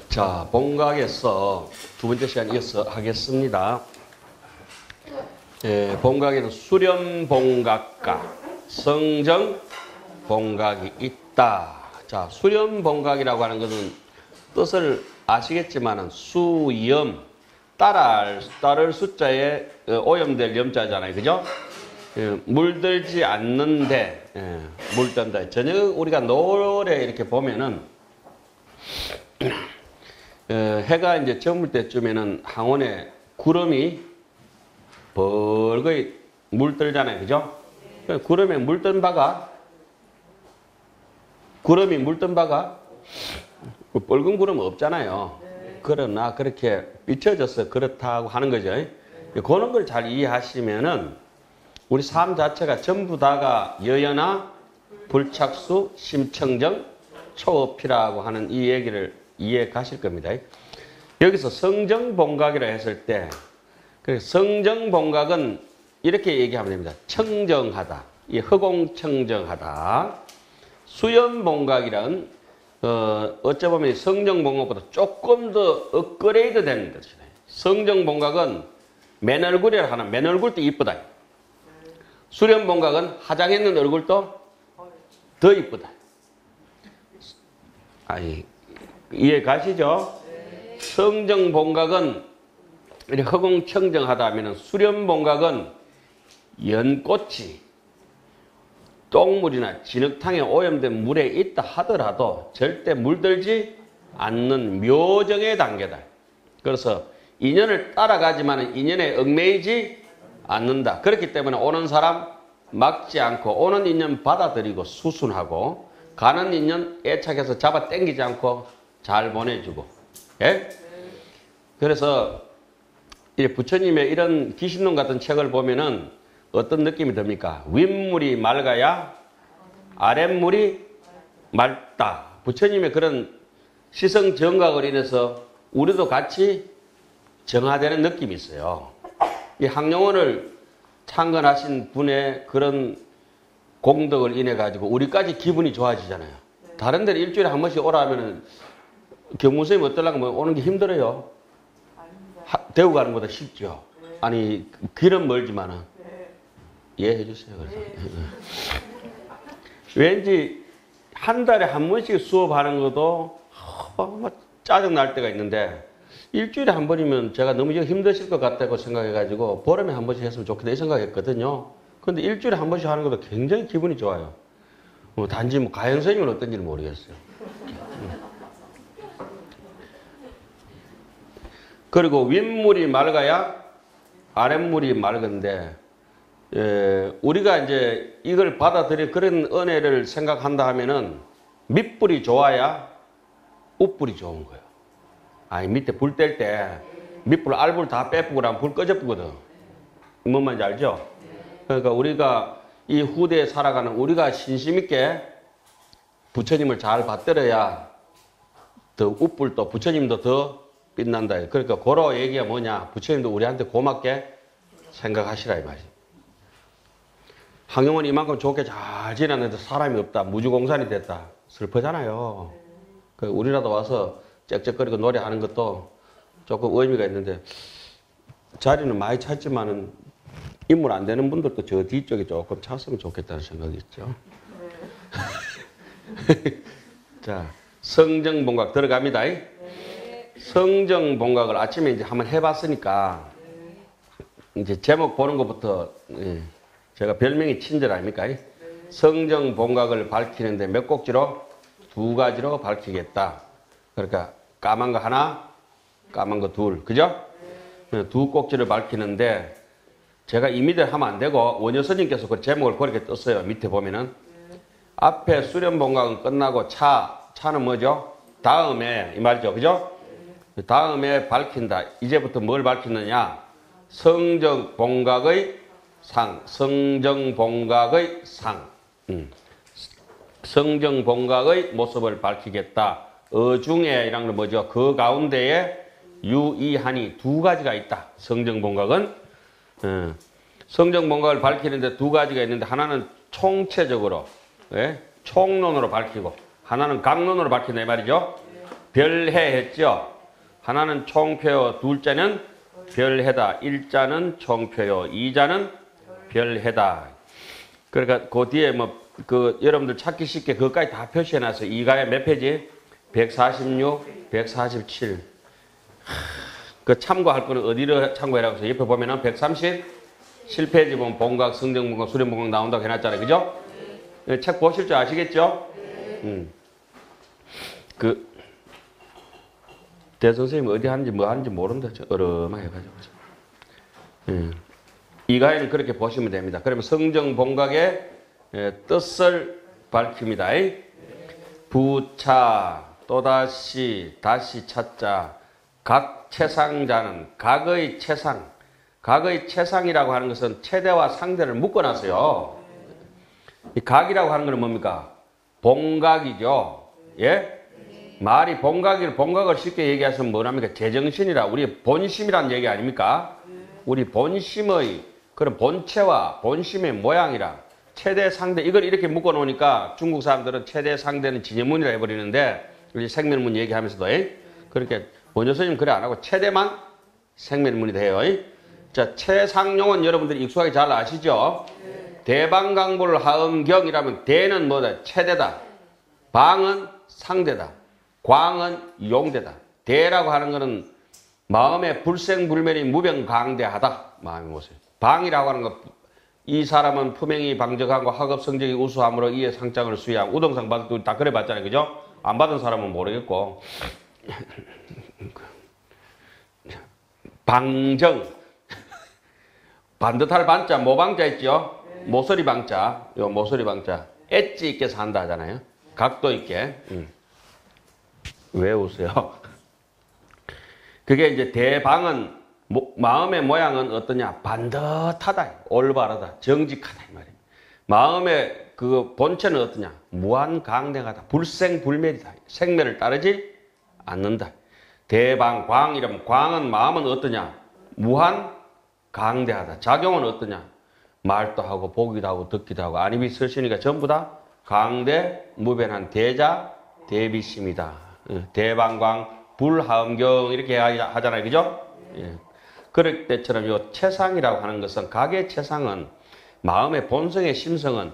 자, 본각에서 두 번째 시간 이어서 하겠습니다. 본각에는 수렴본각과 성정본각이 있다. 자, 수렴본각이라고 하는 것은 뜻을 아시겠지만은 수염, 따를 숫자에 오염될 염자잖아요. 그죠? 물들지 않는데, 물든다. 저녁 우리가 노래 이렇게 보면은, 해가 이제 저물 때쯤에는 항원에 구름이 벌거이 물들잖아요. 그죠? 구름이 물든 바가 붉은 구름 없잖아요. 그러나 그렇게 비춰져서 그렇다고 하는 거죠. 그런 걸 잘 이해하시면은 우리 삶 자체가 전부 다가 여연화, 불착수, 심청정, 초업이라고 하는 이 얘기를 이해 가실 겁니다. 여기서 성정본각이라 했을 때, 성정본각은 이렇게 얘기하면 됩니다. 청정하다. 이 허공청정하다. 수염본각이란, 어찌 보면 성정본각보다 조금 더 업그레이드 되는 것이다. 성정본각은 맨 얼굴이라 하나, 맨 얼굴도 이쁘다. 수렴본각은 화장했는 얼굴도 더 이쁘다. 아니, 이해 가시죠? 네. 성정본각은 이렇게 허공청정하다 하면 수렴본각은 연꽃이 똥물이나 진흙탕에 오염된 물에 있다 하더라도 절대 물들지 않는 묘정의 단계다. 그래서 인연을 따라가지만 인연에 얽매이지 않는다. 그렇기 때문에 오는 사람 막지 않고 오는 인연 받아들이고 수순하고 가는 인연 애착해서 잡아 당기지 않고 잘 보내주고. 예? 그래서 부처님의 이런 기신론 같은 책을 보면은 어떤 느낌이 듭니까? 윗물이 맑아야 아랫물이 맑다. 부처님의 그런 시성 정각을 인해서 우리도 같이 정화되는 느낌이 있어요. 이 학령원을 창건하신 분의 그런 공덕을 인해 가지고 우리까지 기분이 좋아지잖아요. 다른 데는 일주일에 한 번씩 오라 하면은 경무선생님 어떠려고 오는 게 힘들어요. 대구 가는 것보다 쉽죠. 아니 길은 멀지만은 이해해 주세요. 그래서 왠지 한 달에 한 번씩 수업하는 것도 짜증 날 때가 있는데 일주일에 한 번이면 제가 너무 힘드실 것 같다고 생각해가지고 보름에 한 번씩 했으면 좋겠다 이 생각했거든요. 근데 일주일에 한 번씩 하는 것도 굉장히 기분이 좋아요. 단지 가연 선생님은 어떤지는 모르겠어요. 그리고 윗물이 맑아야 아랫물이 맑은데, 우리가 이제 이걸 받아들여 그런 은혜를 생각한다 하면은 밑불이 좋아야 윗불이 좋은 거예요. 아니, 밑에 불 뗄 때 밑불, 알불 다 빼쁘고 나면 불 꺼져쁘거든. 뭔 말인지 알죠? 그러니까 우리가 이 후대에 살아가는 우리가 신심있게 부처님을 잘 받들어야 더 윗불도 부처님도 더 빛난다. 그러니까 그런 얘기가 뭐냐. 부처님도 우리한테 고맙게 생각하시라 이 말이지. 학령원이 이만큼 좋게 잘 지냈는데 사람이 없다. 무주공산이 됐다. 슬프잖아요. 우리라도 와서 짹짹거리고 노래하는 것도 조금 의미가 있는데 자리는 많이 찼지만은 인물 안 되는 분들도 저 뒤쪽에 조금 찼으면 좋겠다는 생각이 있죠. 자, 성정본각 들어갑니다. 성정본각을 아침에 이제 한번 해봤으니까 이제 제목 보는 것부터 제가 별명이 친절 아닙니까? 성정본각을 밝히는데 몇 꼭지로? 두 가지로 밝히겠다. 그러니까 까만 거 하나, 까만 거 둘. 그죠? 두 꼭지를 밝히는데 제가 임의대로 하면 안 되고 원효 스님께서 그 제목을 그렇게 떴어요. 밑에 보면은 앞에 수렴본각은 끝나고 차는 뭐죠? 다음에 이 말이죠. 그죠? 다음에 밝힌다. 이제부터 뭘 밝히느냐? 성정본각의 상. 성정본각의 상. 성정본각의 모습을 밝히겠다. 어중에 이란 건 뭐죠? 그 가운데에 유이하니 두 가지가 있다. 성정본각은 성정본각을 밝히는데 두 가지가 있는데 하나는 총체적으로 총론으로 밝히고 하나는 강론으로 밝힌다 이 말이죠. 별해 했죠. 하나는 총표요, 둘자는 별해다. 일자는 총표요, 이자는 별해다. 그러니까 그 뒤에 여러분들 찾기 쉽게 그것까지 다 표시해놨어요. 이가에 몇 페이지? 146, 147. 그 참고할 거는 어디를 참고해라고 해서 옆에 보면은 137페이지 보면 본각, 성정본각, 수렴본각 나온다고 해놨잖아요. 그죠? 책 보실 줄 아시겠죠? 대선생님이 어디 하는지 뭐 하는지 모른다. 어려만 해가지고. 이가에는 그렇게 보시면 됩니다. 그러면 성정본각의 뜻을 밝힙니다. 부차, 또다시, 다시 찾자. 각 채상자는 각의 채상. 각의 채상이라고 하는 것은 최대와 상대를 묶어놨어요. 이 각이라고 하는 것은 뭡니까? 본각이죠. 예? 말이 본각을 쉽게 얘기하시면 뭐랍니까? 제정신이라, 우리 본심이라는 얘기 아닙니까? 우리 본심의 그런 본체와 본심의 모양이라, 최대 상대, 이걸 이렇게 묶어 놓으니까 중국 사람들은 최대 상대는 진여문이라 해버리는데, 우리 생멸문 얘기하면서도, 그렇게, 원효 스님 그래 안 하고 최대만 생멸문이 돼요. 자, 최상용은 여러분들이 익숙하게 잘 아시죠? 대방강불 하음경이라면 대는 뭐다? 최대다. 방은 상대다. 광은 용대다. 대라고 하는 것은 마음의 불생불멸이 무병강대하다. 마음의 모습. 방이라고 하는 것, 이 사람은 품행이 방적하고 학업 성적이 우수함으로 이에 상장을 수여하고 우등상 받을 때 다 그래 봤잖아요. 그죠? 안 받은 사람은 모르겠고. 방정. 반듯할 반자, 모방자 있죠? 모서리 방자. 요 모서리 방자. 엣지 있게 산다 하잖아요. 각도 있게. 왜 웃어요? 그게 이제 대방은 마음의 모양은 어떠냐? 반듯하다, 올바르다, 정직하다 이 말이에요. 마음의 그 본체는 어떠냐? 무한강대하다, 불생불멸이다. 생멸을 따르지 않는다. 대방광이라면 광은 마음은 어떠냐? 무한강대하다. 작용은 어떠냐? 말도 하고 보기도 하고 듣기도 하고 안입이 설시니까 전부 다 강대 무변한 대자 대비심이다. 대방광 불하음경 이렇게 하잖아요. 그죠? 예. 그럴 때처럼 요 채상이라고 하는 것은, 각의 채상은 마음의 본성의 심성은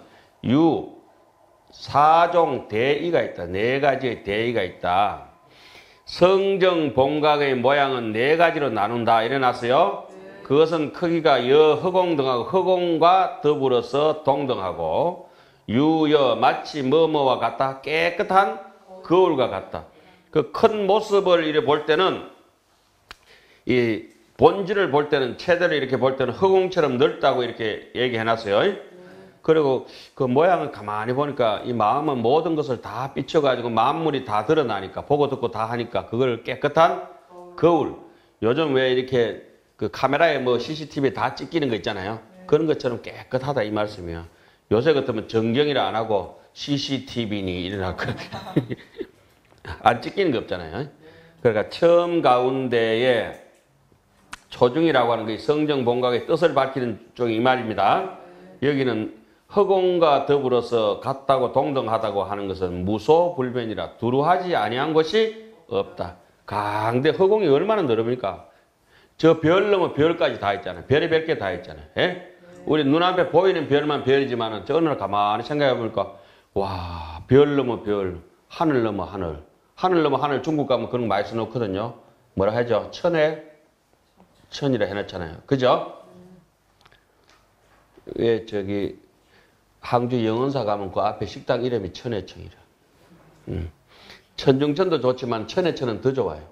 사종 대의가 있다. 네 가지의 대의가 있다. 성정 본각의 모양은 네 가지로 나눈다. 이래놨어요. 그것은 크기가 허공 등하고 허공과 더불어서 동등하고, 유여 마치 뭐뭐와 같다. 깨끗한 거울과 같다. 그 큰 모습을 이렇게 볼 때는, 이 본질을 볼 때는, 체대를 이렇게 볼 때는 허공처럼 넓다고 이렇게 얘기해놨어요. 그리고 그 모양을 가만히 보니까 이 마음은 모든 것을 다 비춰가지고 만물이 다 드러나니까, 보고 듣고 다 하니까 그걸 깨끗한 거울. 요즘 왜 이렇게 그 카메라에 뭐 CCTV에 다 찍히는 거 있잖아요. 그런 것처럼 깨끗하다 이 말씀이에요. 요새 같으면 정경이라 안 하고 CCTV니 이래나 안 찍히는 거 없잖아요. 그러니까 처음 가운데에 초중이라고 하는 게 성정 본각의 뜻을 밝히는 쪽이 이 말입니다. 여기는 허공과 더불어서 같다고 동등하다고 하는 것은 무소불변이라 두루하지 아니한 것이 없다. 강대 허공이 얼마나 넓습니까? 저 별 넘어 별까지 다 있잖아요. 별이 몇 개 다 있잖아요. 예? 우리 눈앞에 보이는 별만 별이지만은 저 어느 날 가만히 생각해 보니까, 와, 별 넘어 별, 하늘 넘어 하늘. 하늘 넘어 하늘, 중국 가면 그런 거 많이 써놓거든요. 뭐라 하죠? 천에 천이라 해놨잖아요. 그죠? 왜 저기 항주 영원사 가면 그 앞에 식당 이름이 천해천이라. 천중천도 좋지만 천해천은 더 좋아요.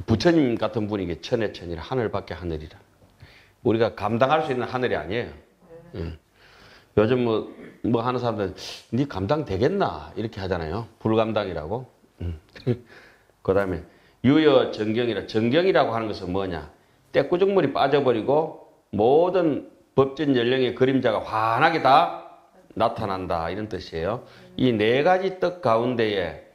부처님 같은 분이 천해천이라, 하늘밖에 하늘이라. 우리가 감당할 수 있는 하늘이 아니에요. 요즘 뭐 하는 사람들은 네 감당 되겠나 이렇게 하잖아요. 불감당이라고. 그 다음에 유여 정경이라. 정경이라고 하는 것은 뭐냐? 때꾸죽물이 빠져버리고 모든 법전 연령의 그림자가 환하게 다 나타난다 이런 뜻이에요. 이 네 가지 뜻 가운데에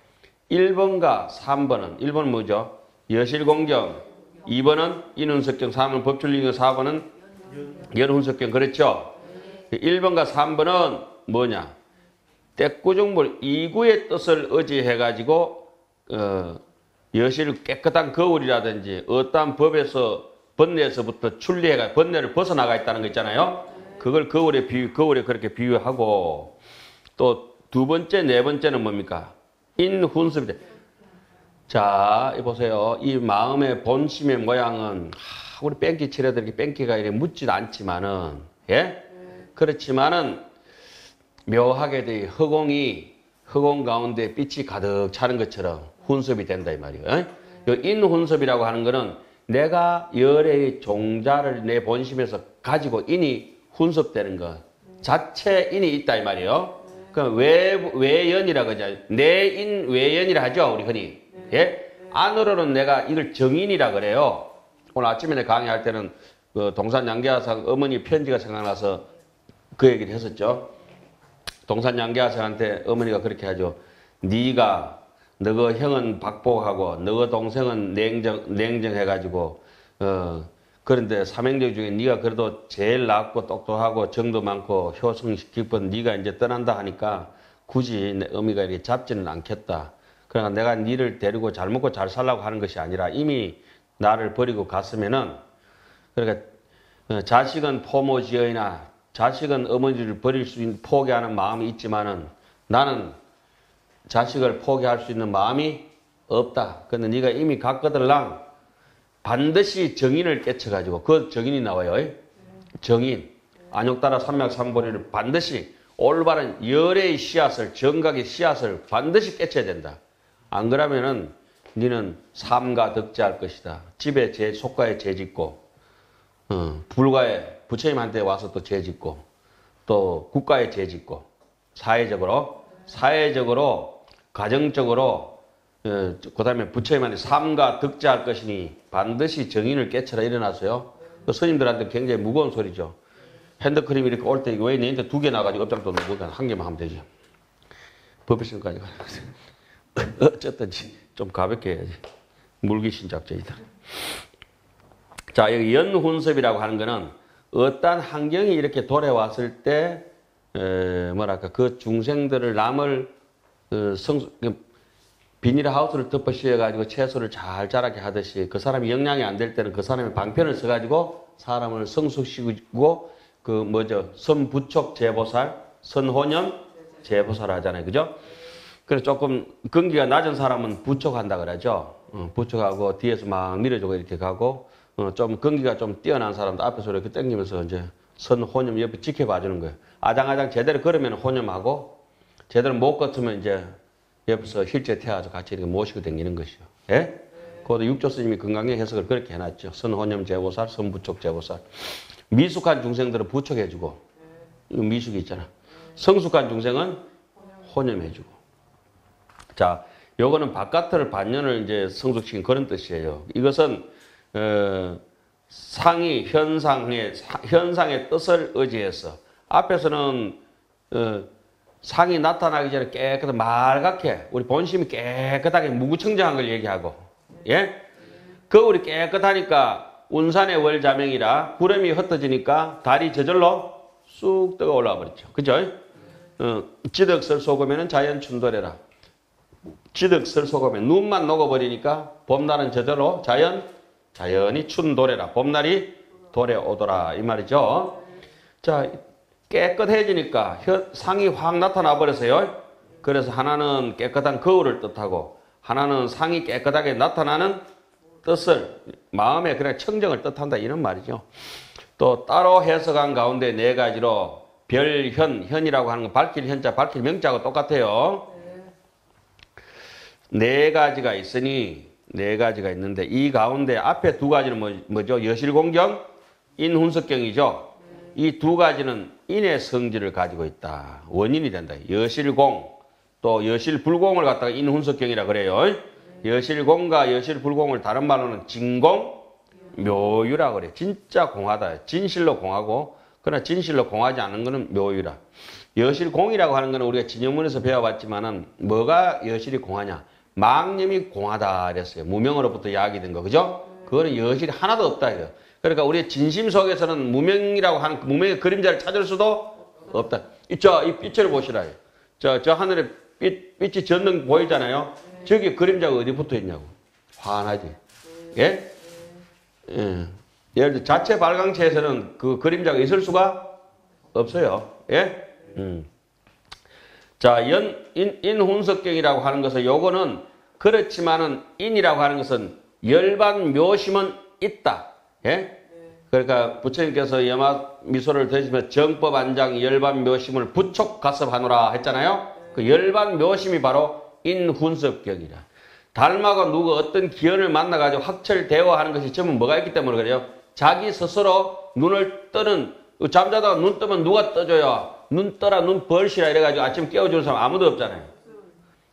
1번과 3번은, 1번은 뭐죠? 여실공경, 2번은 인운석경, 3번은 법출리경, 4번은 연운석경. 그렇죠? 1번과 3번은 뭐냐? 때꾸죽물 이구의 뜻을 의지해가지고 여실 깨끗한 거울이라든지 어떠한 법에서 번뇌에서부터 출리해가 번뇌를 벗어나가 있다는 거 있잖아요. 그걸 거울에 그렇게 비유하고 또 두 번째, 네 번째는 뭡니까? 인훈습이다. 자, 보세요. 이 마음의 본심의 모양은 우리 뺑기 치료들이 뺑기가 이렇게 묻지도 않지만은 예? 그렇지만은 묘하게 허공 가운데 빛이 가득 차는 것처럼 훈습이 된다 이 말이에요. 인훈습이라고 하는 거는 내가 열의 종자를 내 본심에서 가지고 인이 훈습되는 것 자체 인이 있다 이 말이에요. 그 외연이라고 하죠. 내인 외연이라 하죠 우리 흔히. 예? 안으로는 내가 이걸 정인이라 그래요. 오늘 아침에 내가 강의할 때는 그 동산 양계하상 어머니 편지가 생각나서 그 얘기를 했었죠. 동산 양계하상한테 어머니가 그렇게 하죠. 네가 너가 형은 박복하고 너가 동생은 냉정해가지고 그런데 삼형제 중에 네가 그래도 제일 낫고 똑똑하고 정도 많고 효성 깊은 네가 이제 떠난다 하니까 굳이 내 어미가 이렇게 잡지는 않겠다. 그러니까 내가 네를 데리고 잘 먹고 잘 살라고 하는 것이 아니라 이미 나를 버리고 갔으면은 그러니까 자식은 포모지어이나 자식은 어머니를 버릴 수 있는 포기하는 마음이 있지만은 나는 자식을 포기할 수 있는 마음이 없다. 근데 네가 이미 갔거들랑 반드시 정인을 깨쳐가지고 그 정인이 나와요. 정인 안욕따라 삼맥삼보리를 반드시 올바른 열의 씨앗을 정각의 씨앗을 반드시 깨쳐야 된다. 안 그러면은 너는 삼가 덕지할 것이다. 집에 속가에 죄짓고 불가에 부처님한테 와서 또 죄짓고 또 국가에 죄짓고 사회적으로 가정적으로 그 다음에 부처님한테 삼가 덕지할 것이니 반드시 정인을 깨쳐라 일어나서요. 그 스님들한테 굉장히 무거운 소리죠. 핸드크림 이렇게 올 때 왜 너한테 2개 나가지고 업장도 놓고 한 개만 하면 되지. 법일신까지 가는 어쨌든지 좀 가볍게 해야지. 물귀신 작전이다. 자, 여기 연훈섭이라고 하는 거는 어떤 환경이 이렇게 돌아왔을 때 뭐랄까 그 중생들을 남을 비닐하우스를 덮어 씌워가지고 채소를 잘 자라게 하듯이 그 사람이 영양이 안 될 때는 그 사람의 방편을 써가지고 사람을 성숙시키고 선부촉 제보살, 선호념 제보살 하잖아요. 그죠? 그래서 조금 근기가 낮은 사람은 부촉한다 그러죠. 부촉하고 뒤에서 막 밀어주고 이렇게 가고 좀 근기가 좀 뛰어난 사람도 앞에서 이렇게 당기면서 이제 선호념 옆에 지켜봐 주는 거예요. 아장아장 제대로 걸으면 호념하고 제대로 못 걷으면 이제 옆에서 힐제 태워서 같이 이렇게 모시고 다니는 것이요. 예? 그것도 육조 스님이 건강의 해석을 그렇게 해놨죠. 선호념 제보살, 선부촉 제보살. 미숙한 중생들은 부촉해주고, 미숙이 있잖아. 성숙한 중생은 호념해주고. 자, 요거는 바깥을 반년을 이제 성숙시킨 그런 뜻이에요. 이것은, 상이 현상의 뜻을 의지해서, 앞에서는, 상이 나타나기 전에 깨끗하게 맑게 우리 본심이 깨끗하게 무구청정한 걸 얘기하고 예? 거울이 깨끗하니까 운산의 월자명이라 구름이 흩어지니까 달이 저절로 쑥 떠 올라와 버렸죠. 그죠? 지덕설 속으면 자연 춘도래라. 지덕설 속으면 눈만 녹아버리니까 봄날은 저절로 자연이 춘도래라. 봄날이 도래오더라 이 말이죠. 자, 깨끗해지니까 상이 확 나타나 버렸어요. 그래서 하나는 깨끗한 거울을 뜻하고 하나는 상이 깨끗하게 나타나는 뜻을 마음에 그냥 청정을 뜻한다 이런 말이죠. 또 따로 해석한 가운데 네 가지로 현이라고 하는 건 밝힐 현자, 밝힐 명자하고 똑같아요. 네 가지가 있는데 이 가운데 앞에 두 가지는 뭐죠? 여실공경, 인훈석경이죠. 이 두 가지는 인의 성질을 가지고 있다. 원인이 된다. 여실공, 또 여실불공을 갖다가 인훈석경이라 그래요. 여실공과 여실불공을 다른 말로는 진공, 묘유라 그래. 진짜 공하다. 진실로 공하고, 그러나 진실로 공하지 않은 것은 묘유라. 여실공이라고 하는 것은 우리가 진영문에서 배워봤지만은 뭐가 여실이 공하냐? 망념이 공하다 그랬어요. 무명으로부터 야기된 거, 그죠? 그거는 여실이 하나도 없다 이거. 그러니까 우리의 진심 속에서는 무명이라고 하는 무명의 그림자를 찾을 수도 없다. 이 빛을 보시라. 저 하늘에 빛이 젖는 보이잖아요. 저기 그림자가 어디 붙어 있냐고. 환하지. 예? 예. 예를 들어 자체 발광체에서는 그 그림자가 있을 수가 없어요. 예? 자, 인훈석경이라고 하는 것은 요거는 그렇지만은 인이라고 하는 것은 열반 묘심은 있다. 예? 그러니까 부처님께서 염화미소를 드시면서 정법 안장 열반 묘심을 부촉 가섭하노라 했잖아요. 그 열반 묘심이 바로 인훈석경이라. 달마가 누구 어떤 기연을 만나가지고 확철 대화하는 것이 전부 뭐가 있기 때문에 그래요. 자기 스스로 눈을 뜨는, 잠자다가 눈 뜨면 누가 떠줘요? 눈 떠라, 눈 벌시라 이래가지고 아침 깨워주는 사람 아무도 없잖아요.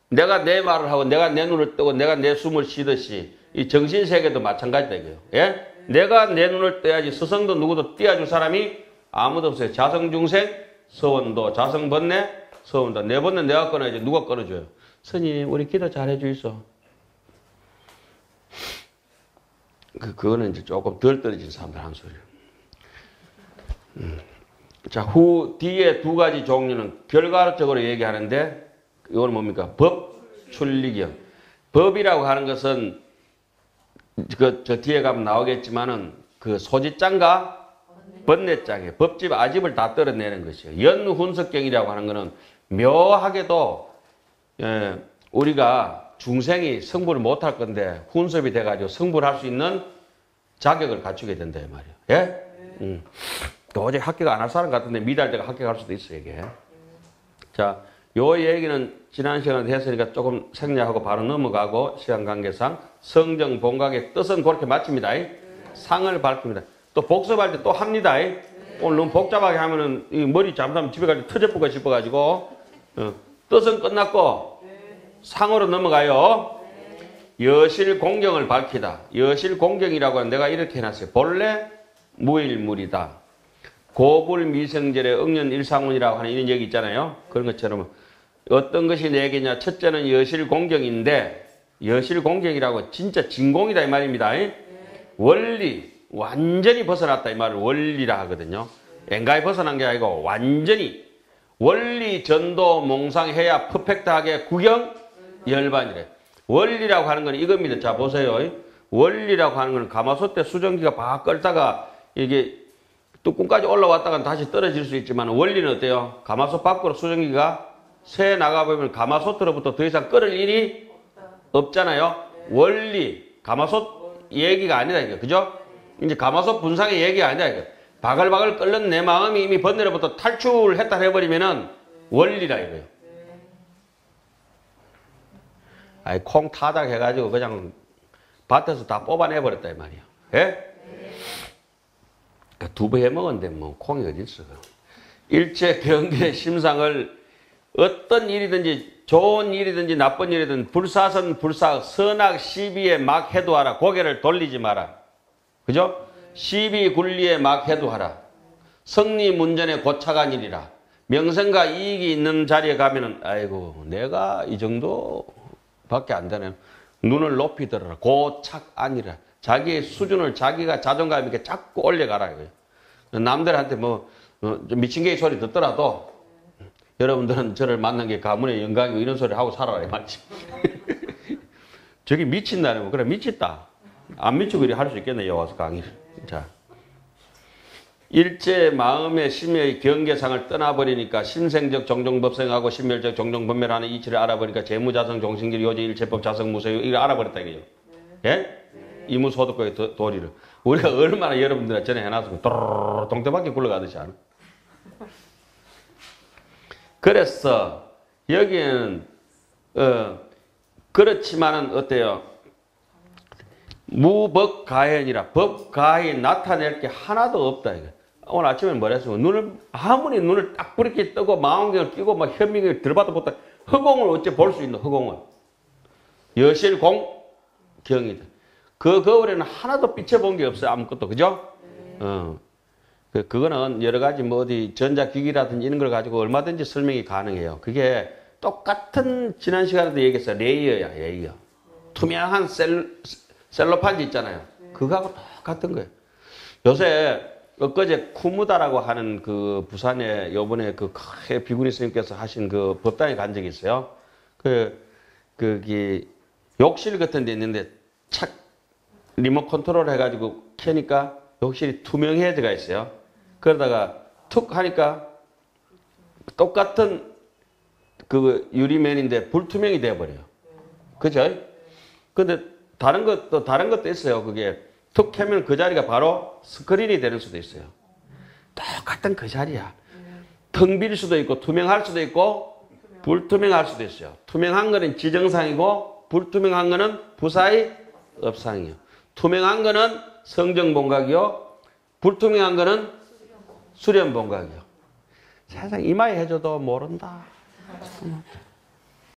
내가 내 말을 하고 내가 내 눈을 뜨고 내가 내 숨을 쉬듯이 이 정신세계도 마찬가지다 이거예요. 예? 내가 내 눈을 떠야지 스승도 누구도 띄워줄 사람이 아무도 없어요. 자성중생, 서원도, 자성번뇌, 서원도. 내 번뇌 내가 끊어야지 누가 끊어줘요? 스님 우리 기도 잘해 주이소. 그거는 이제 조금 덜 떨어진 사람들 한 소리예요. 자, 뒤에 두 가지 종류는 결과적으로 얘기하는데 이거는 뭡니까? 법, 출리경. 법이라고 하는 것은 저 뒤에 가면 나오겠지만은 그 소지장과 번뇌장이에요. 법집, 아집을 다 떨어내는 것이에요. 연훈석경이라고 하는 것은 묘하게도 우리가 중생이 성불을 못할 건데 훈섭이 돼가지고 성불을 할 수 있는 자격을 갖추게 된다 이 말이에요. 예? 도저히 합격 안 할 사람 같은데 미달대가 합격할 수도 있어요 이게. 자, 요 얘기는 지난 시간에 했으니까 조금 생략하고 바로 넘어가고 시간 관계상 성정 본각의 뜻은 그렇게 마칩니다. 상을 밝힙니다. 또 복습할 때 또 합니다. 오늘 너무 복잡하게 하면은 이 머리 잠자면 집에 갈 때 터져보고 싶어가지고 뜻은 끝났고 상으로 넘어가요. 여실 공경을 밝히다. 여실 공경이라고 하는 내가 이렇게 해놨어요. 본래 무일물이다. 고불 미성절의 응연 일상운이라고 하는 이런 얘기 있잖아요. 그런 것처럼 어떤 것이 내게냐. 첫째는 여실 공경인데 여실 공경이라고 진짜 진공이다 이 말입니다. 원리 완전히 벗어났다 이 말을 원리라 하거든요. 엔가히 벗어난 게 아니고 완전히 원리 전도 몽상해야 퍼펙트하게 구경 열반이래. 원리라고 하는 건 이겁니다. 자 보세요. 원리라고 하는 건 가마솥 때 수증기가 막 끓다가 이게 뚜껑까지 올라왔다가 다시 떨어질 수 있지만 원리는 어때요? 가마솥 밖으로 수증기가 새 나가보면 가마솥으로부터 더 이상 끓을 일이 없잖아요. 원리 가마솥 얘기가 아니다 이거 그죠? 이제 가마솥 분상의 얘기가 아니다 이거. 바글바글 끓는 내 마음이 이미 번뇌로부터 탈출했다 해버리면은 원리라 이거예요. 아이 콩 타작 해가지고 그냥 밭에서 다 뽑아내버렸다 이 말이야. 예? 두부 해먹었는데 뭐 콩이 어디 있어. 일체 경계 심상을 어떤 일이든지 좋은 일이든지 나쁜 일이든 불사선 불사 선악 시비에 막 해도하라. 고개를 돌리지 마라. 그죠? 시비 굴리에 막 해도하라. 성리 문전에 고착한 일이라. 명성과 이익이 있는 자리에 가면은 아이고 내가 이 정도밖에 안 되네. 눈을 높이 들어라. 고착안이라. 자기의 수준을 자기가 자존감 있게 자꾸 올려가라. 이거예요. 남들한테 좀 미친 개의 소리 듣더라도 여러분들은 저를 만난 게 가문의 영광이고 이런 소리 하고 살아라. 말이지. 저기 미친다는 거. 그래, 미쳤다. 안 미치고 이렇게 할 수 있겠네. 여기 와서 강의를. 자. 일제 마음의 심의 경계상을 떠나버리니까 심생적 종종법생하고 심멸적 종종법멸하는 이치를 알아버리니까 재무자성 종신길 요지 일체법 자성무소 이걸 알아버렸다 이거죠. 예? 이무소득과의 도리를. 우리가 얼마나 여러분들한테 전에 해놨으면 도로로로 동태바퀴 굴러가듯이 하는. 그래서 여기에는 그렇지만은 어때요? 무법가현이라 법가히 나타낼 게 하나도 없다 이거. 오늘 아침에 뭐라 했으면 아무리 눈을 딱 부렇게 뜨고 망원경을 끼고 막 현미경을 들어봐도 보다 허공을 어째 볼 수 있는 허공을. 여실공경이다. 그 거울에는 하나도 비춰본 게 없어요. 아무것도. 그죠? 그거는 여러 가지 어디 전자기기라든지 이런 걸 가지고 얼마든지 설명이 가능해요. 그게 똑같은 지난 시간에도 얘기했어요. 레이어야, 레이어. 투명한 셀로판지 있잖아요. 그거하고 똑같은 거예요. 요새 엊그제 쿠무다라고 하는 그 부산에 요번에 그 비구니 스님께서 하신 그 법당에 간 적이 있어요. 거기 욕실 같은 데 있는데 착 리모트 컨트롤 해가지고 켜니까 욕실이 투명해져가 있어요. 그러다가 툭 하니까 똑같은 그 유리면인데 불투명이 돼버려요. 그죠? 근데 다른 것도 있어요. 그게 툭 켜면 그 자리가 바로 스크린이 되는 수도 있어요. 똑같은 그 자리야. 텅 빌 수도 있고 투명할 수도 있고 불투명할 수도 있어요. 투명한 거는 지정상이고 불투명한 거는 부사의 업상이요. 투명한 거는 성정본각이요. 불투명한 거는 수렴본각이요. 세상 이마에 해줘도 모른다.